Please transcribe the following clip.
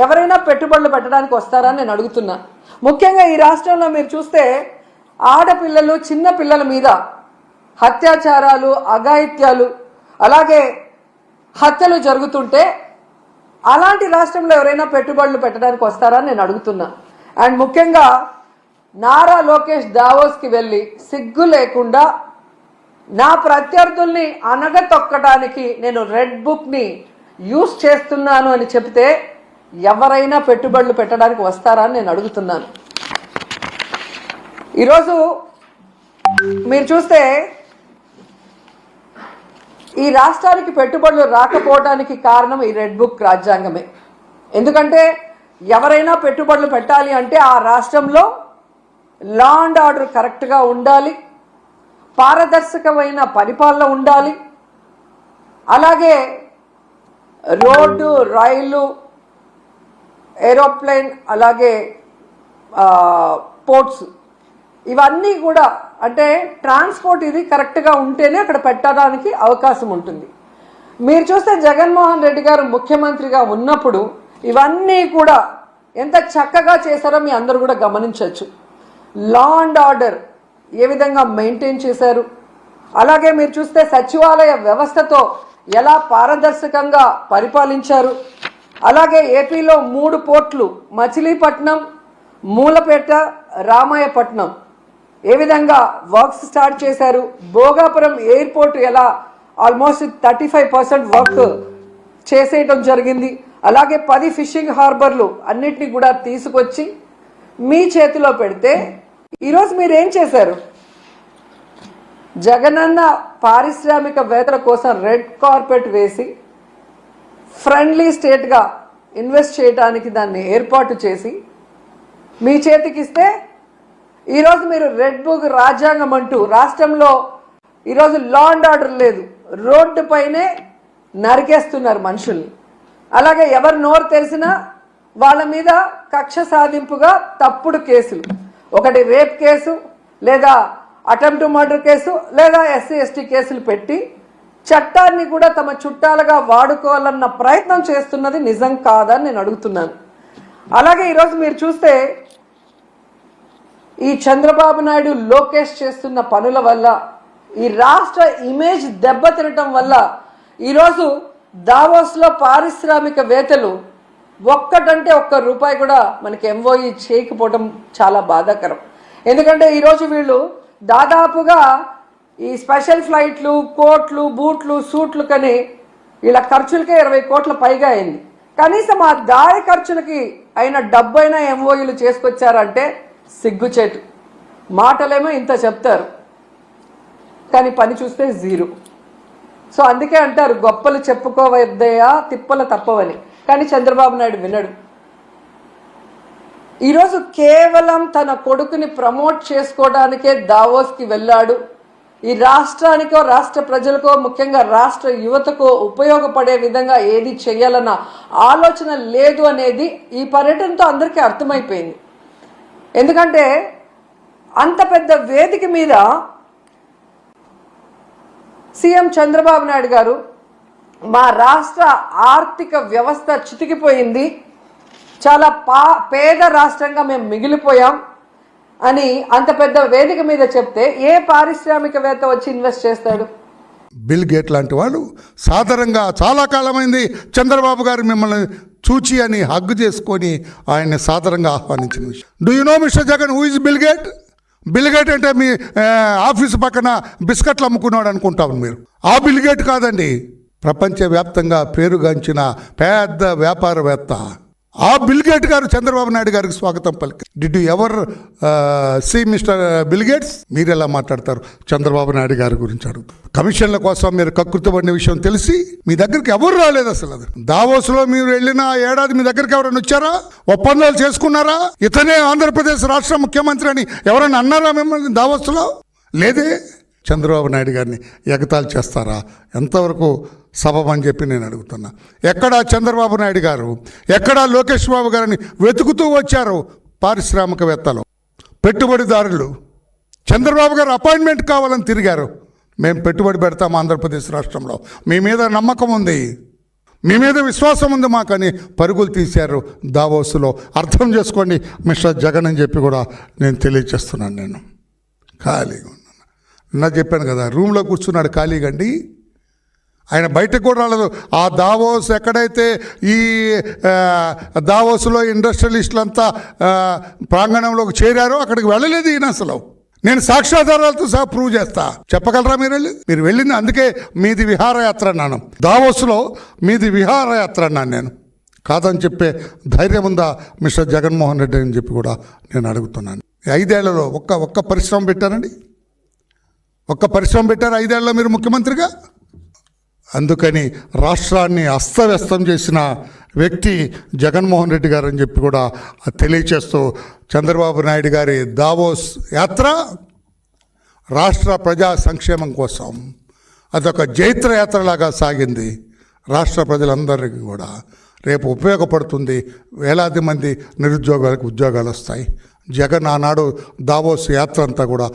ఎవరైనా పెట్టుబడులు పెట్టడానికి వస్తారా నేను అడుగుతున్నా. ముఖ్యంగా ఈ రాష్ట్రంలో మీరు చూస్తే ఆడపిల్లలు చిన్న పిల్లల మీద అత్యాచారాలు, అఘాయిత్యాలు, అలాగే హత్యలు జరుగుతుంటే అలాంటి రాష్ట్రంలో ఎవరైనా పెట్టుబడులు పెట్టడానికి వస్తారా నేను అడుగుతున్నా. అండ్ ముఖ్యంగా నారా లోకేష్ దావోస్కి వెళ్ళి సిగ్గు లేకుండా నా ప్రత్యర్థుల్ని అనగతొక్కడానికి నేను రెడ్ బుక్ని యూజ్ చేస్తున్నాను అని చెప్తే ఎవరైనా పెట్టుబడులు పెట్టడానికి వస్తారా అని నేను అడుగుతున్నాను. ఈరోజు మీరు చూస్తే ఈ రాష్ట్రానికి పెట్టుబడులు రాకపోవడానికి కారణం ఈ రెడ్ బుక్ రాజ్యాంగమే. ఎందుకంటే ఎవరైనా పెట్టుబడులు పెట్టాలి అంటే ఆ రాష్ట్రంలో లా అండ్ ఆర్డర్ కరెక్ట్గా ఉండాలి, పారదర్శకమైన పరిపాలన ఉండాలి, అలాగే రోడ్డు, రైలు, ఏరోప్లేన్, అలాగే పోర్ట్స్, ఇవన్నీ కూడా అంటే ట్రాన్స్పోర్ట్ ఇది కరెక్ట్గా ఉంటేనే అక్కడ పెట్టడానికి అవకాశం ఉంటుంది. మీరు చూస్తే జగన్మోహన్ రెడ్డి గారు ముఖ్యమంత్రిగా ఉన్నప్పుడు ఇవన్నీ కూడా ఎంత చక్కగా చేశారో మీ అందరూ కూడా గమనించవచ్చు. లా అండ్ ఆర్డర్ ఏ విధంగా మెయింటైన్ చేశారు, అలాగే మీరు చూస్తే సచివాలయ వ్యవస్థతో ఎలా పారదర్శకంగా పరిపాలించారు, అలాగే ఏపీలో 3 పోర్ట్లు మచిలీపట్నం, మూలపేట, రామాయపట్నం ఏ విధంగా వర్క్స్ స్టార్ట్ చేశారు, భోగాపురం ఎయిర్పోర్ట్ ఎలా ఆల్మోస్ట్ 35% వర్క్ చేసేయటం జరిగింది, అలాగే 10 ఫిషింగ్ హార్బర్లు అన్నిటినీ కూడా తీసుకొచ్చి మీ చేతిలో పెడితే ఈరోజు మీరు ఏం చేశారు? జగనన్న పారిశ్రామికవేత్తల కోసం రెడ్ కార్పెట్ వేసి ఫ్రెండ్లీ స్టేట్గా ఇన్వెస్ట్ చేయడానికి దాన్ని ఏర్పాటు చేసి మీ చేతికి ఇస్తే ఈరోజు మీరు రెడ్ బుక్ రాజ్యాంగం అంటూ రాష్ట్రంలో ఈరోజు లా అండ్ ఆర్డర్ లేదు, రోడ్డు పైనే నరికేస్తున్నారు మనుషుల్ని. అలాగే ఎవరు నోరు తెలిసినా వాళ్ళ మీద కక్ష సాధింపుగా తప్పుడు కేసులు, ఒకటి రేప్ కేసు, లేదా అటెంప్ట్ మర్డర్ కేసు, లేదా SC ST కేసులు పెట్టి చట్టాన్ని కూడా తమ చుట్టాలుగా వాడుకోవాలన్న ప్రయత్నం చేస్తున్నది నిజం కాదని నేను అడుగుతున్నాను. అలాగే ఈరోజు మీరు చూస్తే ఈ చంద్రబాబు నాయుడు, లోకేష్ చేస్తున్న పనుల వల్ల ఈ రాష్ట్ర ఇమేజ్ దెబ్బతినటం వల్ల ఈరోజు దావోస్లో పారిశ్రామికవేత్తలు ఒక్కటంటే ₹1 కూడా మనకి MOE చేయకపోవడం చాలా బాధాకరం. ఎందుకంటే ఈరోజు వీళ్ళు దాదాపుగా ఈ స్పెషల్ ఫ్లైట్లు, కోట్లు, బూట్లు, సూట్లు కని వీళ్ళ ఖర్చులకే 20 కోట్ల పైగా అయింది. కనీసం ఆ దారి ఖర్చులకి అయిన డబ్బైనా MOEలు చేసుకొచ్చారంటే సిగ్గుచేటు. మాటలేమో ఇంత చెప్తారు కానీ పని చూస్తే జీరో. సో అందుకే అంటారు గొప్పలు చెప్పుకోవద్దయా తిప్పలు తప్పవని. కానీ చంద్రబాబు నాయుడు వినడు. ఈరోజు కేవలం తన కొడుకుని ప్రమోట్ చేసుకోవడానికే దావోస్కి వెళ్ళాడు. ఈ రాష్ట్రానికో, రాష్ట్ర ప్రజలకో, ముఖ్యంగా రాష్ట్ర యువతకో ఉపయోగపడే విధంగా ఏది చేయాలన్న ఆలోచన లేదు అనేది ఈ పర్యటనతో అందరికీ అర్థమైపోయింది. ఎందుకంటే అంత పెద్ద వేదిక మీద సీఎం చంద్రబాబు నాయుడు గారు మా రాష్ట్ర ఆర్థిక వ్యవస్థ చితికిపోయింది, చాలా పేద రాష్ట్రంగా మేము మిగిలిపోయాం అని అంత పెద్ద వేదిక మీద చెప్తే ఏ పారిశ్రామికవేత్త వచ్చి ఇన్వెస్ట్ చేస్తాడు? బిల్ గేట్ లాంటి వాళ్ళు సాధారణంగా చాలా కాలమైంది చంద్రబాబు గారు మిమ్మల్ని చూచి అని హగ్గు చేసుకొని ఆయన్ని సాధారణంగా ఆహ్వానించిన విషయం. Do you know mister Jagan who is bill gate? Bill gate అంటే మీ ఆఫీసు పక్కన బిస్కెట్లు అమ్ముకున్నాడు అనుకుంటాను మీరు. ఆ బిల్ గేట్ కాదండి, ప్రపంచవ్యాప్తంగా పేరుగాంచిన పెద్ద వ్యాపారవేత్త. ఆ బిల్ గేట్ గారు చంద్రబాబు నాయుడు గారికి స్వాగతం పలికి. Did you ever see mister Bill Gates? మీరు ఎలా మాట్లాడతారు చంద్రబాబు నాయుడు గారి గురించి అడుగుతారు. కమిషన్ల కోసం మీరు కకృతపడిన విషయం తెలిసి మీ దగ్గరికి ఎవరు రాలేదు అసలు. అది దావోస్లో మీరు వెళ్ళిన ఏడాది మీ దగ్గరికి ఎవరైనా వచ్చారా? ఒప్పందాలు చేసుకున్నారా? ఇతనే ఆంధ్రప్రదేశ్ రాష్ట్ర ముఖ్యమంత్రి అని ఎవరైనా అన్నారా మిమ్మల్ని దావోస్లో? లేదే. చంద్రబాబు నాయుడు గారిని ఎగతాళి చేస్తారా? ఎంతవరకు సబబని చెప్పి నేను అడుగుతున్నా. ఎక్కడా చంద్రబాబు నాయుడు గారు, ఎక్కడా లోకేష్ బాబు గారిని వెతుకుతూ వచ్చారు పారిశ్రామికవేత్తలు, పెట్టుబడిదారులు. చంద్రబాబు గారు అపాయింట్మెంట్ కావాలని తిరిగారు. మేము పెట్టుబడి పెడతాం ఆంధ్రప్రదేశ్ రాష్ట్రంలో, మీ మీద నమ్మకం ఉంది, మీ మీద విశ్వాసం ఉంది మాకని పరుగులు తీశారు దావోసులో. అర్థం చేసుకోండి మిస్టర్ జగన్ అని చెప్పి కూడా నేను తెలియజేస్తున్నాను. నేను ఖాళీగా ఉన్నాను. నా చెప్పాను కదా, రూమ్లో కూర్చున్నాడు ఖాళీగా అండి, ఆయన బయటకు కూడా రాలేదు. ఆ దావోస్ ఎక్కడైతే ఈ దావోస్లో ఇండస్ట్రియలిస్టులంతా ప్రాంగణంలోకి చేరారో అక్కడికి వెళ్ళలేదు ఈయన అసలు. నేను సాక్ష్యాధారాలతో సహా ప్రూవ్ చేస్తా. చెప్పగలరా మీరు వెళ్ళింది? అందుకే మీది విహారయాత్ర అన్నాను. దావోస్లో మీది విహారయాత్ర అన్నాను నేను. కాదని చెప్పే ధైర్యం ఉందా మిస్టర్ జగన్మోహన్ రెడ్డి అని చెప్పి కూడా నేను అడుగుతున్నాను. 5 ఏళ్లలో ఒక్క పరిశ్రమ పెట్టారండి? ఒక్క పరిశ్రమ పెట్టారు 5 ఏళ్లలో మీరు ముఖ్యమంత్రిగా? అందుకని రాష్ట్రాన్ని అస్తవ్యస్తం చేసిన వ్యక్తి జగన్మోహన్ రెడ్డి గారు అని చెప్పి కూడా తెలియచేస్తూ, చంద్రబాబు నాయుడు గారి దావోస్ యాత్ర రాష్ట్ర ప్రజా సంక్షేమం కోసం అదొక జైత్ర యాత్రలాగా సాగింది. రాష్ట్ర ప్రజలందరికీ కూడా రేపు ఉపయోగపడుతుంది. వేలాది మంది నిరుద్యోగులకు ఉద్యోగాలు వస్తాయి. జగన్ ఆనాడు దావోస్ యాత్ర అంతా కూడా